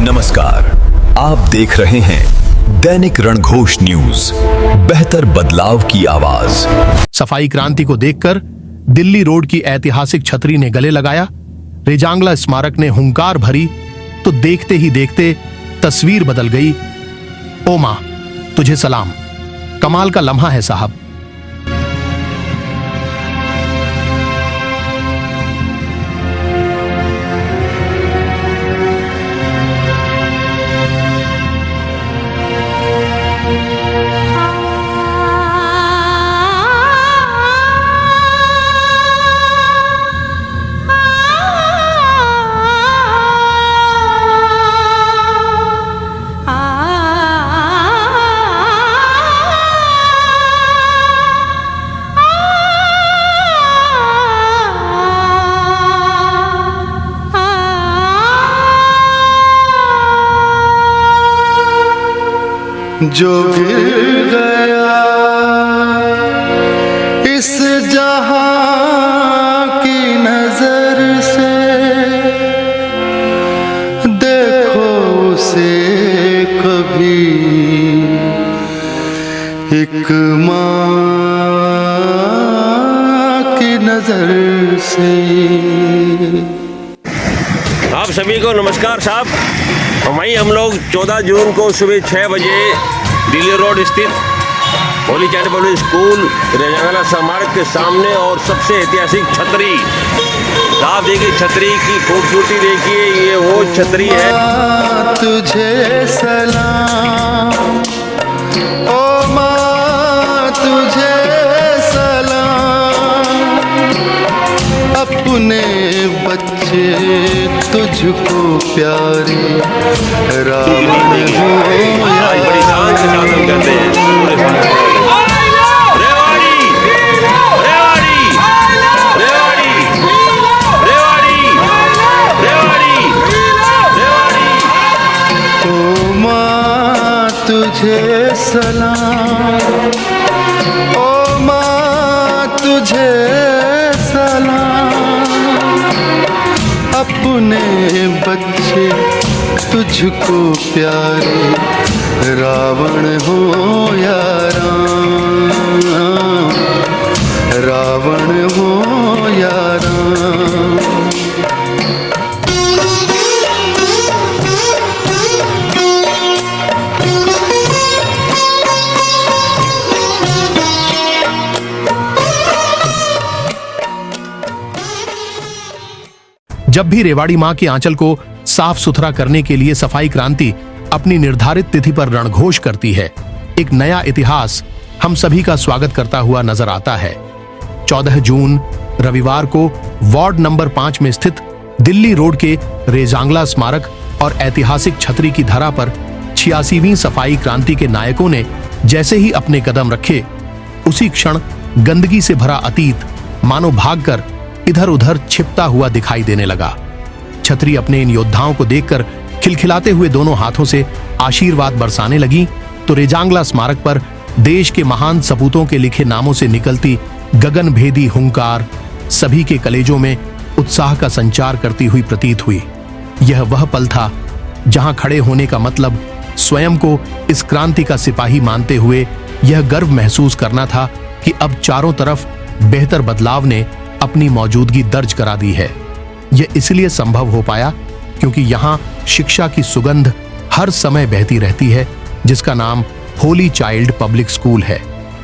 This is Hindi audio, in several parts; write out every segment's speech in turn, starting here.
नमस्कार, आप देख रहे हैं दैनिक रणघोष न्यूज, बेहतर बदलाव की आवाज। सफाई क्रांति को देखकर दिल्ली रोड की ऐतिहासिक छतरी ने गले लगाया। रेजांगला स्मारक ने हुंकार भरी तो देखते ही देखते तस्वीर बदल गई। ओ मां, तुझे सलाम। कमाल का लम्हा है साहब। जो गिर गया इस जहां की नजर से, देखो उसे कभी एक मां की नजर से। आप सभी को नमस्कार साहब। वहीं हम लोग 14 जून को सुबह 6 बजे दिल्ली रोड स्थित होली चैरिटेबल स्कूल रेजांगला स्मारक के सामने और सबसे ऐतिहासिक छतरी, आप देखिए छतरी की खूबसूरती देखिए, ये वो छतरी है। तुझे सलाम, ओ माँ तुझे सलाम, अपने बच्चे तुझको प्यारे रावण हो या बड़ी शान के साथ हम कहते हैं पूरे रेवाड़ी रेवाड़ी रेवाड़ी रेवाड़ी रेवाड़ी रेवाड़ी। ओ माँ तुझे सलाम, ओ माँ तुझे सलाम, अपने बच्चे तुझको प्यारे रावण हो या राम, रावण हो या राम। जब भी रेवाड़ी मां के आंचल को साफ सुथरा करने के लिए सफाई क्रांति अपनी निर्धारित तिथि पर रणघोष करती है, एक नया इतिहास हम सभी का स्वागत करता हुआ नजर आता है। 14 जून रविवार को वार्ड नंबर 5 में स्थित दिल्ली रोड के रेजांगला स्मारक और ऐतिहासिक छतरी की धरा पर 86वीं सफाई क्रांति के नायकों ने जैसे ही अपने कदम रखे, उसी क्षण गंदगी से भरा अतीत मानो भागकर इधर उधर छिपता हुआ दिखाई देने लगा। छतरी अपने इन योद्धाओं को देखकर खिलखिलाते हुए दोनों हाथों से आशीर्वाद बरसाने लगी, तो रेजांगला स्मारक पर देश के महान सपूतों के लिखे नामों से निकलती गगनभेदी हुंकार सभी के कलेजों में उत्साह का संचार करती हुई प्रतीत हुई। यह वह पल था जहां खड़े होने का मतलब स्वयं को इस क्रांति का सिपाही मानते हुए यह गर्व महसूस करना था कि अब चारों तरफ बेहतर बदलाव ने अपनी मौजूदगी दर्ज करा दी है। यह इसलिए संभव हो पाया क्योंकि यहाँ शिक्षा की सुगंध हर समय बहती रहती है, जिसका नाम होली चाइल्ड पब्लिक स्कूल है।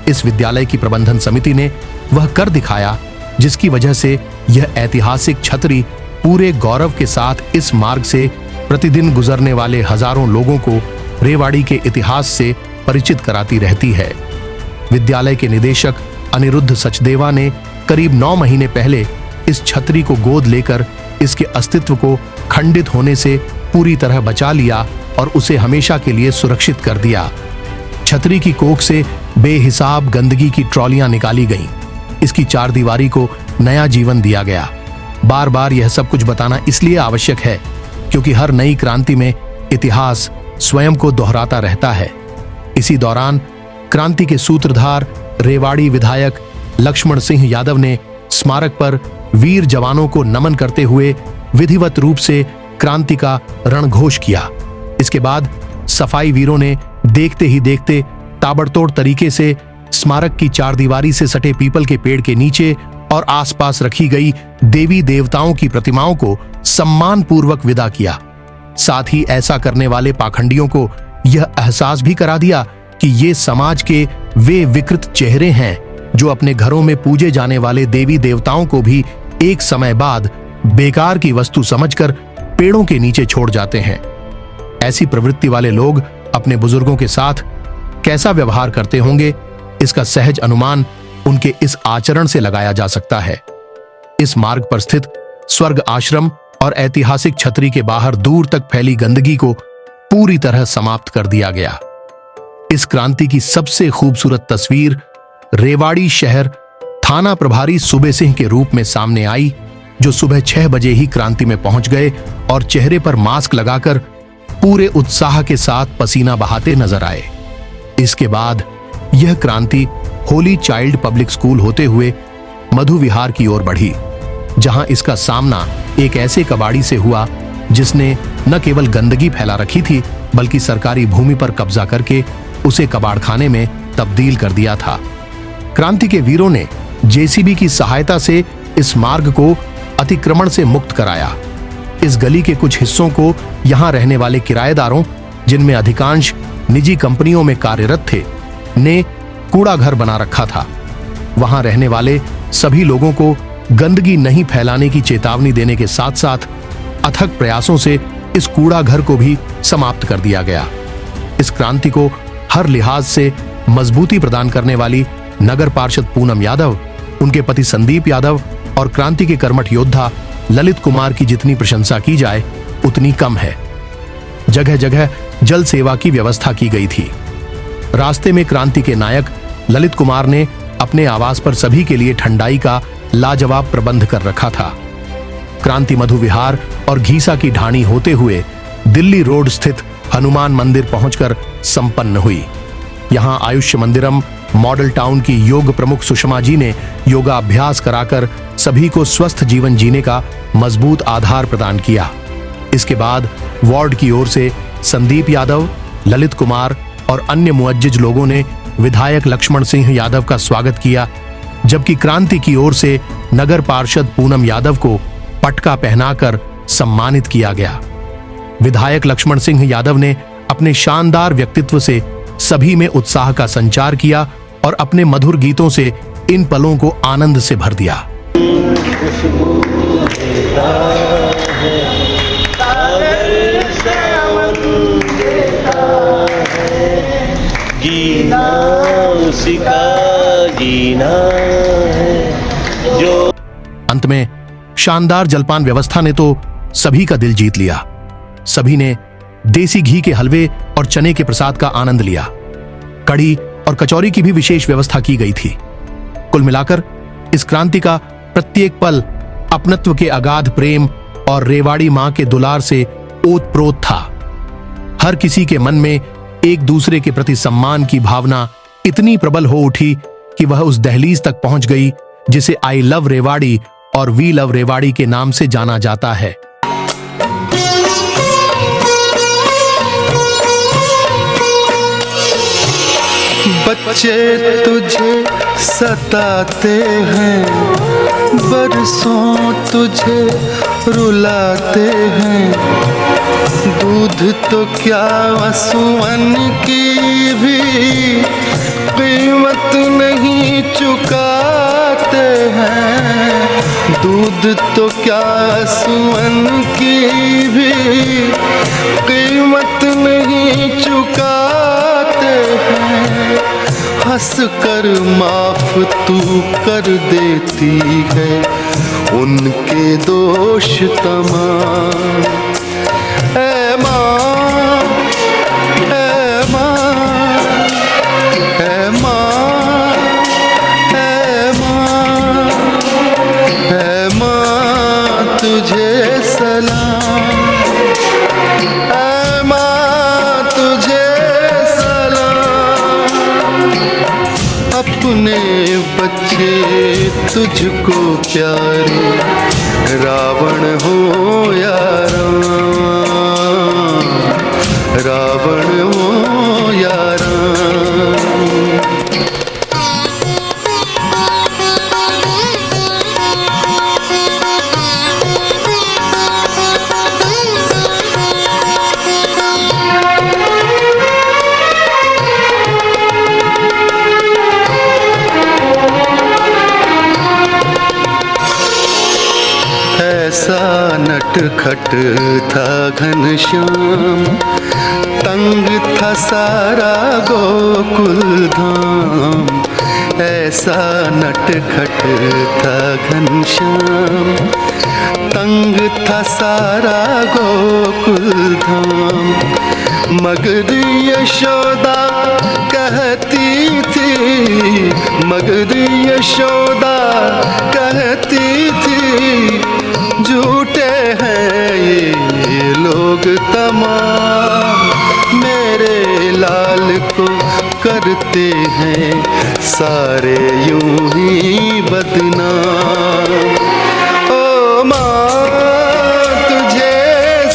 इस विद्यालय की प्रबंधन समिति ने वह कर दिखाया जिसकी वजह से यह ऐतिहासिक छतरी पूरे गौरव के साथ इस मार्ग से प्रतिदिन गुजरने वाले हजारों लोगों को रेवाड़ी के इतिहास से परिचित कराती रहती है। विद्यालय के निदेशक अनिरुद्ध सचदेवा ने करीब 9 महीने पहले इस छतरी को गोद लेकर इसके अस्तित्व को खंडित होने से पूरी तरह बचा लिया और उसे हमेशा के लिए सुरक्षित कर दिया। छतरी की कोख से बेहिसाब गंदगी की ट्रॉलियां निकाली गईं। इसकी चारदीवारी को नया जीवन दिया गया। बार बार यह सब कुछ बताना इसलिए आवश्यक है क्योंकि हर नई क्रांति में इतिहास स्वयं को दोहराता रहता है। इसी दौरान क्रांति के सूत्रधार रेवाड़ी विधायक लक्ष्मण सिंह यादव ने स्मारक पर वीर जवानों को नमन करते हुए विधिवत रूप से क्रांति का रणघोष किया। इसके बाद सफाई वीरों ने देखते ही देखते ताबड़तोड़ तरीके से स्मारक की चारदीवारी से सटे पीपल के पेड़ के नीचे और आसपास रखी गई देवी देवताओं की प्रतिमाओं को सम्मान पूर्वक विदा किया। साथ ही ऐसा करने वाले पाखंडियों को यह एहसास भी करा दिया कि ये समाज के वे विकृत चेहरे हैं जो अपने घरों में पूजे जाने वाले देवी देवताओं को भी एक समय बाद बेकार की वस्तु समझकर पेड़ों के नीचे छोड़ जाते हैं। ऐसी प्रवृत्ति वाले लोग अपने बुजुर्गों के साथ कैसा व्यवहार करते होंगे, इसका सहज अनुमान उनके इस आचरण से लगाया जा सकता है। इस मार्ग पर स्थित स्वर्ग आश्रम और ऐतिहासिक छतरी के बाहर दूर तक फैली गंदगी को पूरी तरह समाप्त कर दिया गया। इस क्रांति की सबसे खूबसूरत तस्वीर रेवाड़ी शहर थाना प्रभारी सूबे सिंह के रूप में सामने आई, जो सुबह 6 बजे ही क्रांति में पहुंच गए और चेहरे पर मास्क लगाकर पूरे उत्साह के साथ पसीना बहाते नजर आए। इसके बाद यह क्रांति होली चाइल्ड पब्लिक स्कूल होते हुए मधु विहार की ओर बढ़ी, जहां इसका सामना एक ऐसे कबाड़ी से हुआ जिसने न केवल गंदगी फैला रखी थी बल्कि सरकारी भूमि पर कब्जा करके उसे कबाड़खाने में तब्दील कर दिया था। क्रांति के वीरों ने जेसीबी की सहायता से इस मार्ग को अतिक्रमण से मुक्त कराया। इस गली के कुछ हिस्सों को यहां रहने वाले किराएदारों, जिनमें अधिकांश निजी कंपनियों में कार्यरत थे, ने कूड़ा घर बना रखा था। वहां रहने वाले सभी लोगों को गंदगी नहीं फैलाने की चेतावनी देने के साथ साथ अथक प्रयासों से इस कूड़ा घर को भी समाप्त कर दिया गया। इस क्रांति को हर लिहाज से मजबूती प्रदान करने वाली नगर पार्षद पूनम यादव, उनके पति संदीप यादव और क्रांति के कर्मठ योद्धा ललित कुमार की जितनी प्रशंसा की जाए उतनी कम है। जगह जगह जल सेवा की व्यवस्था की गई थी। रास्ते में क्रांति के नायक ललित कुमार ने अपने आवास पर सभी के लिए ठंडाई का लाजवाब प्रबंध कर रखा था। क्रांति मधु विहार और घीसा की ढाणी होते हुए दिल्ली रोड स्थित हनुमान मंदिर पहुंचकर संपन्न हुई। यहां आयुष्य मंदिरम मॉडल टाउन की योग प्रमुख सुषमा जी ने योगाभ्यास कराकर सभी को स्वस्थ जीवन जीने का मजबूत आधार प्रदान किया। इसके बाद वार्ड की ओर से संदीप यादव, ललित कुमार और अन्य मुअज्जिज लोगों ने विधायक लक्ष्मण सिंह यादव का स्वागत किया, जबकि क्रांति की ओर से नगर पार्षद पूनम यादव को पटका पहनाकर सम्मानित किया गया। विधायक लक्ष्मण सिंह यादव ने अपने शानदार व्यक्तित्व से सभी में उत्साह का संचार किया और अपने मधुर गीतों से इन पलों को आनंद से भर दिया। अंत में शानदार जलपान व्यवस्था ने तो सभी का दिल जीत लिया। सभी ने देसी घी के हलवे और चने के प्रसाद का आनंद लिया। कढ़ी और कचौरी की भी विशेष व्यवस्था की गई थी। कुल मिलाकर इस क्रांति का प्रत्येक पल अपनत्व के अगाध प्रेम और रेवाड़ी मां के दुलार से ओतप्रोत था। हर किसी के मन में एक दूसरे के प्रति सम्मान की भावना इतनी प्रबल हो उठी कि वह उस दहलीज तक पहुंच गई जिसे आई लव रेवाड़ी और वी लव रेवाड़ी के नाम से जाना जाता है। बच्चे तुझे सताते हैं, बरसों तुझे रुलाते हैं, दूध तो क्या आंसुओं की भी कीमत नहीं चुकाते हैं, दूध तो क्या आंसुओं की भी कीमत नहीं चुकाते हैं, हंस कर माफ तू कर देती है उनके दोष तमाम। ऐ माँ, ऐ माँ, ऐ माँ, ऐ माँ, ऐ माँ तुझे सलाम, ऐ माँ तुझे अपने बच्चे तुझको प्यारे, रावण हो या राम, नटखट था घनश्याम, तंग था सारा गोकुल धाम। ऐसा नटखट था घनश्याम, तंग था सारा गोकुल धाम। मगर यशोदा कहती थी, मगर यशोदा कहती थी, झूठे हैं ये लोग तमाम, मेरे लाल को करते हैं सारे यूं ही बदनाम। ओ माँ तुझे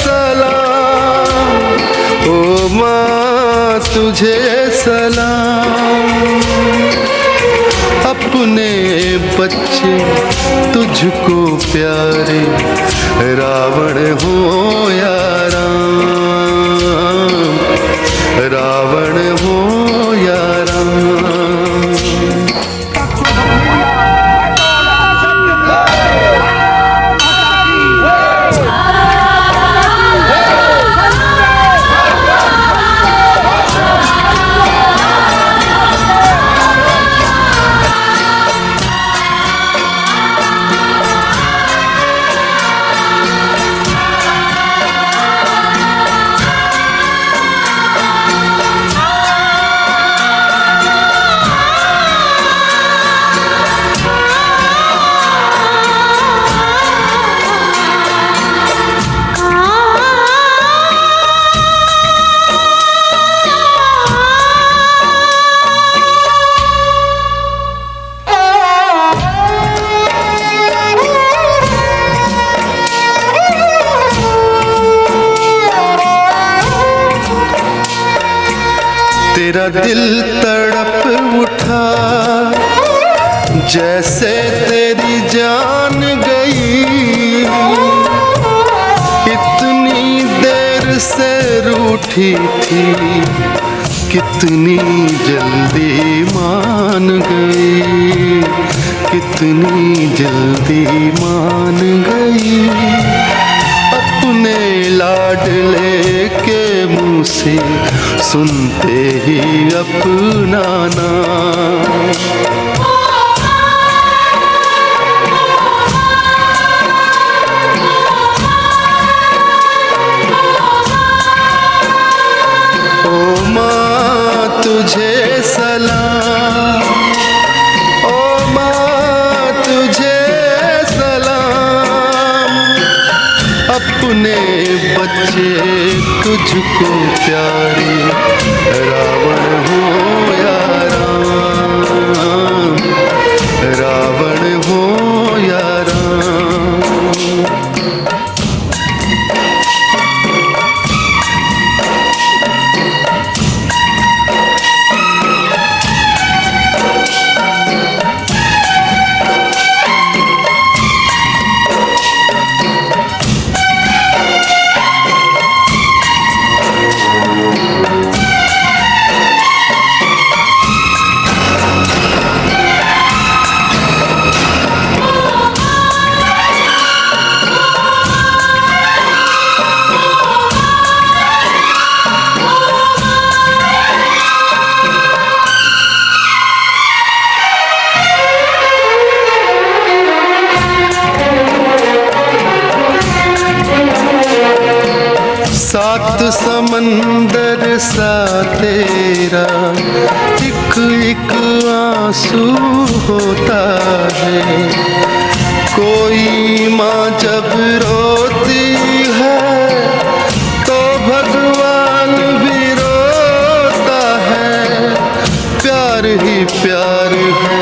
सलाम, ओ माँ तुझे सलाम। अपने बच्चे तुझको प्यारे, रावण हो या राम, रावण हो या राम। तेरा दिल तड़प उठा जैसे तेरी जान गई, इतनी देर से रूठी थी, कितनी जल्दी मान गई, कितनी जल्दी मान गई। अपने लाडले के मुँह से सुनते ही अपना नाम। ओ माँ तुझे सलाम, ओ माँ तुझे सलाम। अपने बच्चे तुझको प्यारे, रावण हो या राम, रावण हो या राम। सात समंदर सा तेरा एक एक आंसू होता है। कोई माँ जब रोती है तो भगवान भी रोता है। प्यार ही प्यार है,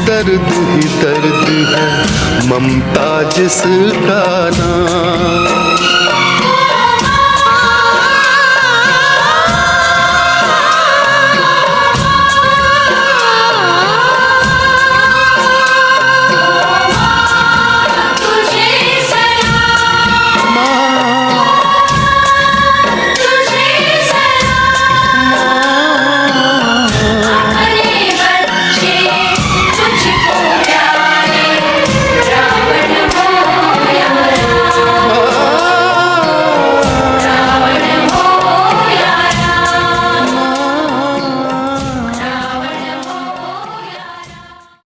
दर्द ही दर्द है, ममता जिसका नाम।